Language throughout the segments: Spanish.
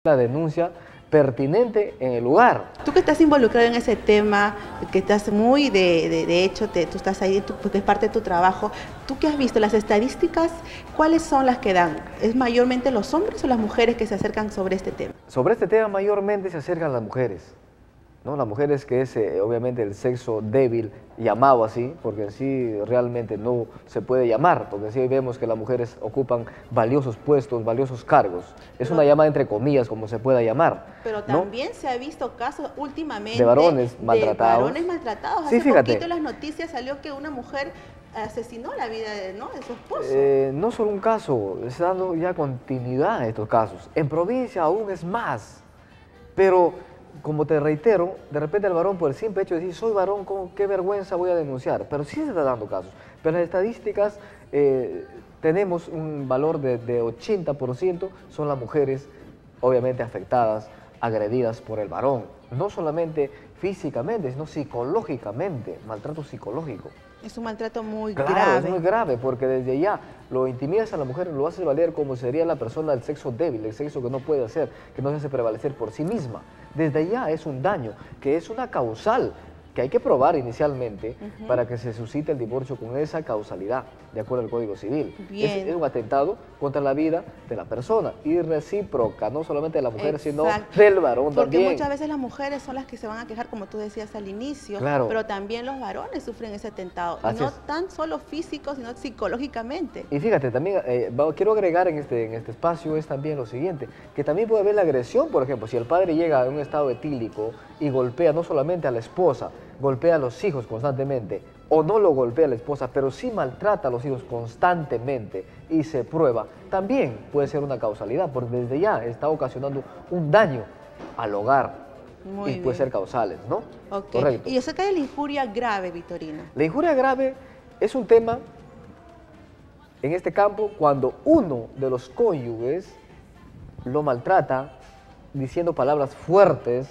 la denuncia pertinente en el lugar. Tú que estás involucrado en ese tema, que estás muy, de hecho, tú estás ahí, porque es parte de tu trabajo, ¿tú qué has visto? Las estadísticas, ¿cuáles son las que dan? ¿Es mayormente los hombres o las mujeres que se acercan sobre este tema? Sobre este tema mayormente se acercan las mujeres, ¿no? Las mujeres, que es obviamente el sexo débil, llamado así, porque en sí realmente no se puede llamar, porque en sí vemos que las mujeres ocupan valiosos puestos, valiosos cargos. Es una llamada entre comillas, como se pueda llamar. Pero también, ¿no?, se ha visto casos últimamente de varones maltratados. Sí, hace poquito en las noticias salió que una mujer asesinó la vida de su esposo. No solo un caso, se está dando ya continuidad a estos casos. En provincia aún es más, pero como te reitero, de repente el varón, por el simple hecho de decir soy varón, qué vergüenza voy a denunciar, pero sí se está dando casos. Pero las estadísticas, tenemos un valor de 80% son las mujeres obviamente afectadas, agredidas por el varón, no solamente físicamente, sino psicológicamente, maltrato psicológico. Es un maltrato muy grave. Claro, es muy grave, porque desde ya lo intimidas a la mujer, lo haces valer como sería la persona del sexo débil, el sexo que no puede hacer, que no se hace prevalecer por sí misma. Desde ya es un daño, que es una causal, que hay que probar inicialmente para que se suscite el divorcio con esa causalidad, de acuerdo al Código Civil. Es un atentado contra la vida de la persona, y recíproca, no solamente de la mujer, sino del varón también. Porque muchas veces las mujeres son las que se van a quejar, como tú decías al inicio, pero también los varones sufren ese atentado, y no tan solo físico, sino psicológicamente. Y fíjate, también quiero agregar en este espacio es también lo siguiente, que también puede haber la agresión, por ejemplo, si el padre llega en un estado etílico y golpea no solamente a la esposa, golpea a los hijos constantemente, o no lo golpea a la esposa, pero sí maltrata a los hijos constantemente y se prueba, también puede ser una causalidad, porque desde ya está ocasionando un daño al hogar. Muy bien. Puede ser causales, ¿no? Correcto. Y acerca de la injuria grave, Victorino. La injuria grave es un tema, en este campo, cuando uno de los cónyuges lo maltrata diciendo palabras fuertes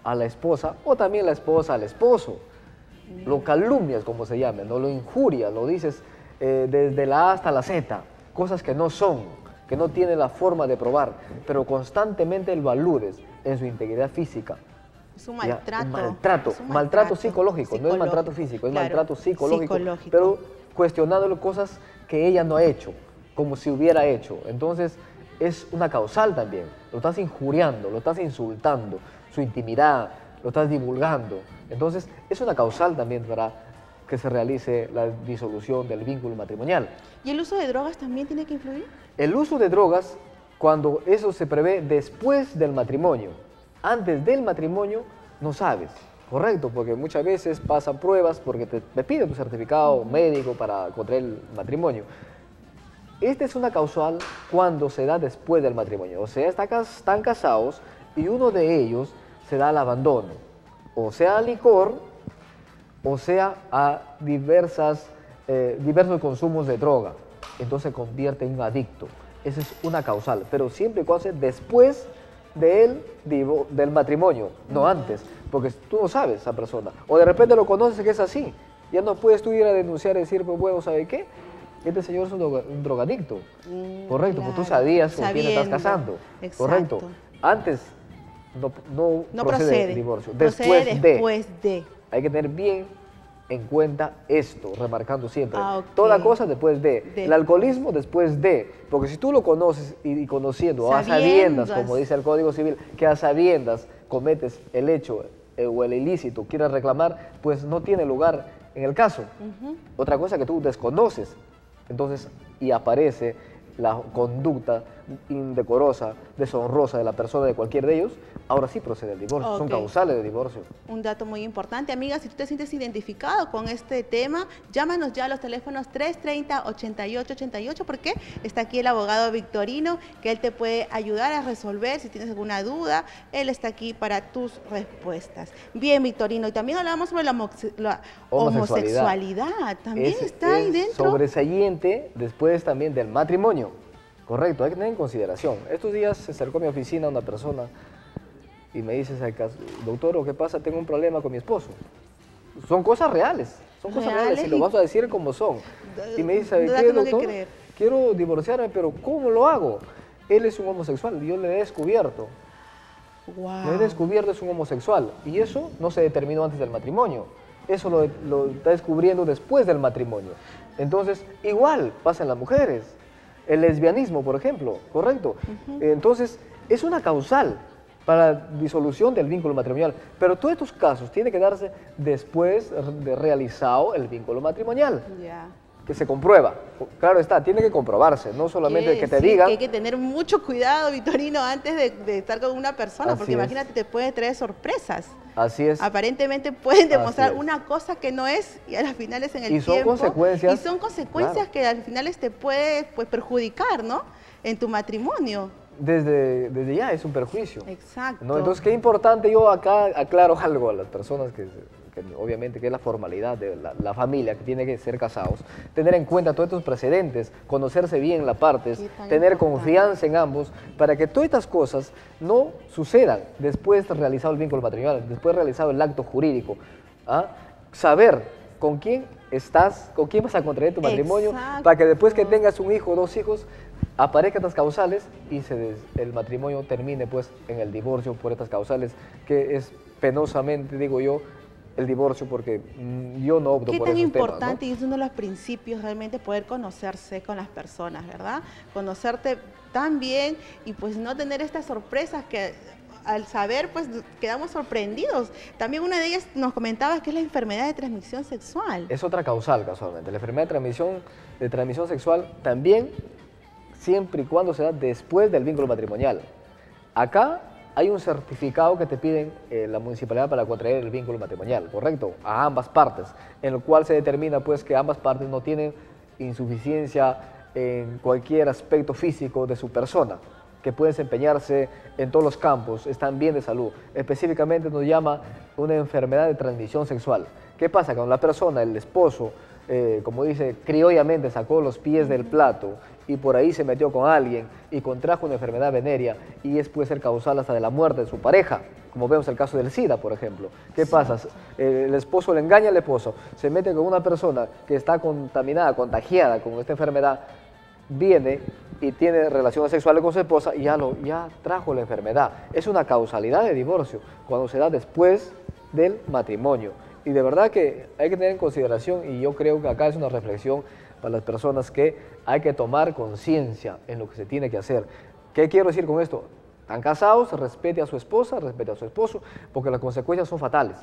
a la esposa, o también la esposa al esposo. Lo calumnias, como se llama, ¿no? Lo injurias, lo dices desde la A hasta la Z, cosas que no son, que no tienen la forma de probar, pero constantemente lo aludes en su integridad física. Es un maltrato. Maltrato psicológico, no es maltrato físico, es maltrato psicológico, pero cuestionándole cosas que ella no ha hecho, como si hubiera hecho. Entonces, es una causal también. Lo estás injuriando, lo estás insultando, su intimidad, lo estás divulgando. Entonces, es una causal también para que se realice la disolución del vínculo matrimonial. ¿Y el uso de drogas también tiene que influir? El uso de drogas, cuando eso se prevé después del matrimonio. Antes del matrimonio, no sabes, correcto, porque muchas veces pasan pruebas porque te piden tu certificado médico para contraer el matrimonio. Esta es una causal cuando se da después del matrimonio, o sea, están casados y uno de ellos se da al abandono, o sea al licor, o sea a diversos consumos de droga, entonces se convierte en un adicto. Esa es una causal, pero siempre y cuando sea después del matrimonio, no antes, porque tú no sabes a esa persona, o de repente lo conoces que es así, ya no puedes tú ir a denunciar y decir, pues bueno, ¿sabe qué? Este señor es un drogadicto, correcto, porque tú sabías con quién estás casando, correcto. Antes no procede el divorcio, después de. Hay que tener bien en cuenta esto, remarcando siempre, toda cosa después de. El alcoholismo después de, porque si tú lo conoces y conociendo, a sabiendas, como dice el Código Civil, que a sabiendas cometes el hecho o el ilícito, quieres reclamar, pues no tiene lugar en el caso. Otra cosa que tú desconoces, entonces, y aparece la conducta indecorosa, deshonrosa de la persona, de cualquier de ellos, ahora sí procede el divorcio, son causales de divorcio. Un dato muy importante, amiga, si tú te sientes identificado con este tema, llámanos ya a los teléfonos 330-8888, porque está aquí el abogado Victorino, que él te puede ayudar a resolver si tienes alguna duda, él está aquí para tus respuestas. Bien, Victorino, y también hablamos sobre la homosexualidad, también está ahí dentro. Sobresaliente después también del matrimonio. Correcto, hay que tener en consideración. Estos días se acercó a mi oficina una persona y me dice, doctor, ¿qué pasa? Tengo un problema con mi esposo. Son cosas reales, y lo vas a decir como son. Y me dice, ¿sabe qué, doctor? Quiero divorciarme, pero ¿cómo lo hago? Él es un homosexual, yo le he descubierto. Wow. Lo he descubierto, es un homosexual. Y eso no se determinó antes del matrimonio. Eso lo está descubriendo después del matrimonio. Entonces, igual pasa en las mujeres. El lesbianismo, por ejemplo, ¿correcto? Entonces, es una causal para la disolución del vínculo matrimonial. Pero todos estos casos tienen que darse después de realizado el vínculo matrimonial. Ya. Que se comprueba. Claro está, tiene que comprobarse, no solamente que te sí, digan. que hay que tener mucho cuidado, Vitorino, antes de estar con una persona, Así porque es. imagínate, te puede traer sorpresas. Así es. Aparentemente pueden demostrar es. una cosa que no es y a las finales en el Y son tiempo. consecuencias, Y son consecuencias claro, que al finales te puede pues, perjudicar, ¿no? En tu matrimonio. desde ya es un perjuicio. Exacto. ¿No? Entonces, qué importante, yo acá aclaro algo a las personas que obviamente que es la formalidad de la familia, que tiene que ser casados, tener en cuenta todos estos precedentes, conocerse bien las partes, tener confianza en ambos, para que todas estas cosas no sucedan después de realizado el vínculo matrimonial, después de realizado el acto jurídico. ¿Ah? Saber con quién estás, con quién vas a contraer tu matrimonio, Exacto. para que después que tengas un hijo o dos hijos, aparezcan estas causales y el matrimonio termine pues en el divorcio por estas causales, que es penosamente, digo yo, el divorcio, porque yo no opto Qué por tan esos temas, importante ¿no? y es uno de los principios realmente poder conocerse con las personas, ¿verdad? Conocerte tan bien y pues no tener estas sorpresas que al saber pues quedamos sorprendidos. También una de ellas nos comentabas que es la enfermedad de transmisión sexual. Es otra causal, casualmente. La enfermedad de transmisión sexual también, siempre y cuando se da después del vínculo matrimonial. Acá hay un certificado que te piden la municipalidad para contraer el vínculo matrimonial, ¿correcto? A ambas partes, en el cual se determina pues que ambas partes no tienen insuficiencia en cualquier aspecto físico de su persona, que pueden desempeñarse en todos los campos, están bien de salud. Específicamente nos llama una enfermedad de transmisión sexual. ¿Qué pasa? Cuando la persona, el esposo, como dice, criollamente sacó los pies del plato y por ahí se metió con alguien y contrajo una enfermedad venérea y puede ser causal hasta de la muerte de su pareja, como vemos el caso del SIDA, por ejemplo. ¿Qué pasa? El esposo le engaña al esposo, se mete con una persona que está contaminada, contagiada con esta enfermedad, viene y tiene relaciones sexuales con su esposa y ya trajo la enfermedad. Es una causalidad de divorcio cuando se da después del matrimonio. Y de verdad que hay que tener en consideración, y yo creo que acá es una reflexión para las personas, que hay que tomar conciencia en lo que se tiene que hacer. ¿Qué quiero decir con esto? Están casados, respete a su esposa, respete a su esposo, porque las consecuencias son fatales.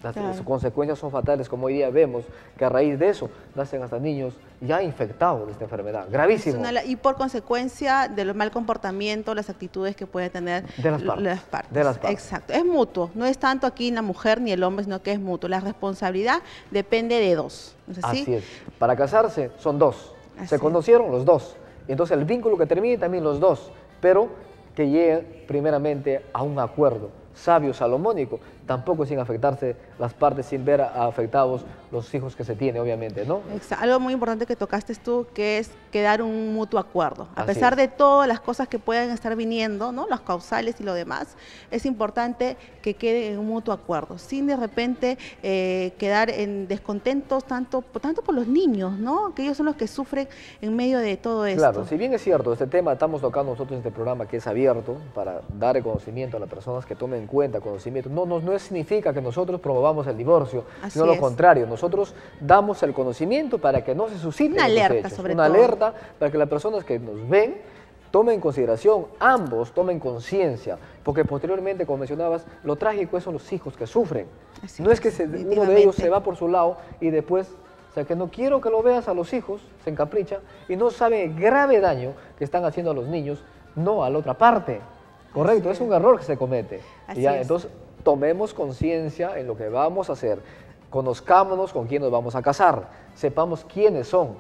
Las consecuencias son fatales, como hoy día vemos que a raíz de eso nacen hasta niños ya infectados de esta enfermedad, gravísimo. Y por consecuencia del mal comportamiento, las actitudes que pueden tener de las partes. De las partes. Exacto, es mutuo, no es tanto aquí la mujer ni el hombre, sino que es mutuo. La responsabilidad depende de dos. ¿No es así? Así es. Para casarse son dos. Se conocieron los dos. Y entonces el vínculo que termine también los dos, pero que lleguen primeramente a un acuerdo sabio, salomónico, tampoco sin afectarse las partes, sin ver afectados los hijos que se tiene, obviamente, ¿no? Algo muy importante que tocaste tú, que es quedar un mutuo acuerdo. A Así pesar es. de todas las cosas que puedan estar viniendo, ¿no? Las causales y lo demás, es importante que quede en un mutuo acuerdo, sin de repente quedar en descontentos tanto por los niños, ¿no? Que ellos son los que sufren en medio de todo esto. Claro, si bien es cierto, este tema estamos tocando nosotros en este programa que es abierto para dar el conocimiento a las personas, que tomen en cuenta conocimiento. No significa que nosotros promovamos el divorcio, sino lo contrario, nosotros damos el conocimiento para que no se susciten una alerta, sobre todo. Una alerta para que las personas que nos ven tomen en consideración, ambos tomen conciencia, porque posteriormente, como mencionabas, lo trágico son los hijos que sufren. No es que uno de ellos se va por su lado y después, o sea, que no quiero que lo veas a los hijos, se encapricha y no sabe el grave daño que están haciendo a los niños, no a la otra parte. Correcto, es un error que se comete. Entonces, tomemos conciencia en lo que vamos a hacer, conozcámonos con quién nos vamos a casar, sepamos quiénes son.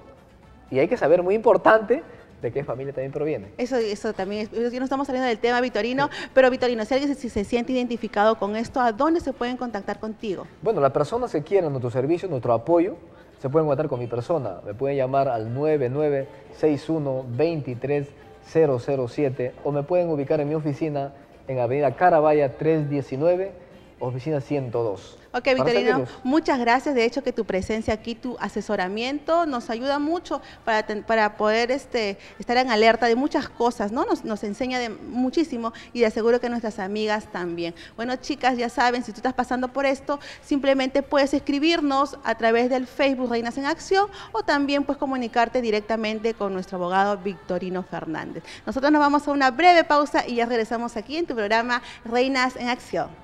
Y hay que saber, muy importante, de qué familia también proviene. Eso también, ya no estamos saliendo del tema, Vitorino, pero Vitorino, si alguien se siente identificado con esto, ¿a dónde se pueden contactar contigo? Bueno, las personas que quieran nuestro servicio, nuestro apoyo, se pueden contactar con mi persona. Me pueden llamar al 9961-23 007 o me pueden ubicar en mi oficina en Avenida Carabaya 319, oficina 102. Ok, para Victorino, servirnos. muchas gracias. De hecho, que tu presencia aquí, tu asesoramiento, nos ayuda mucho para poder estar en alerta de muchas cosas, ¿no? Nos enseña muchísimo y de aseguro que nuestras amigas también. Bueno, chicas, ya saben, si tú estás pasando por esto, simplemente puedes escribirnos a través del Facebook Reinas en Acción o también puedes comunicarte directamente con nuestro abogado Victorino Fernández. Nosotros nos vamos a una breve pausa y ya regresamos aquí en tu programa Reinas en Acción.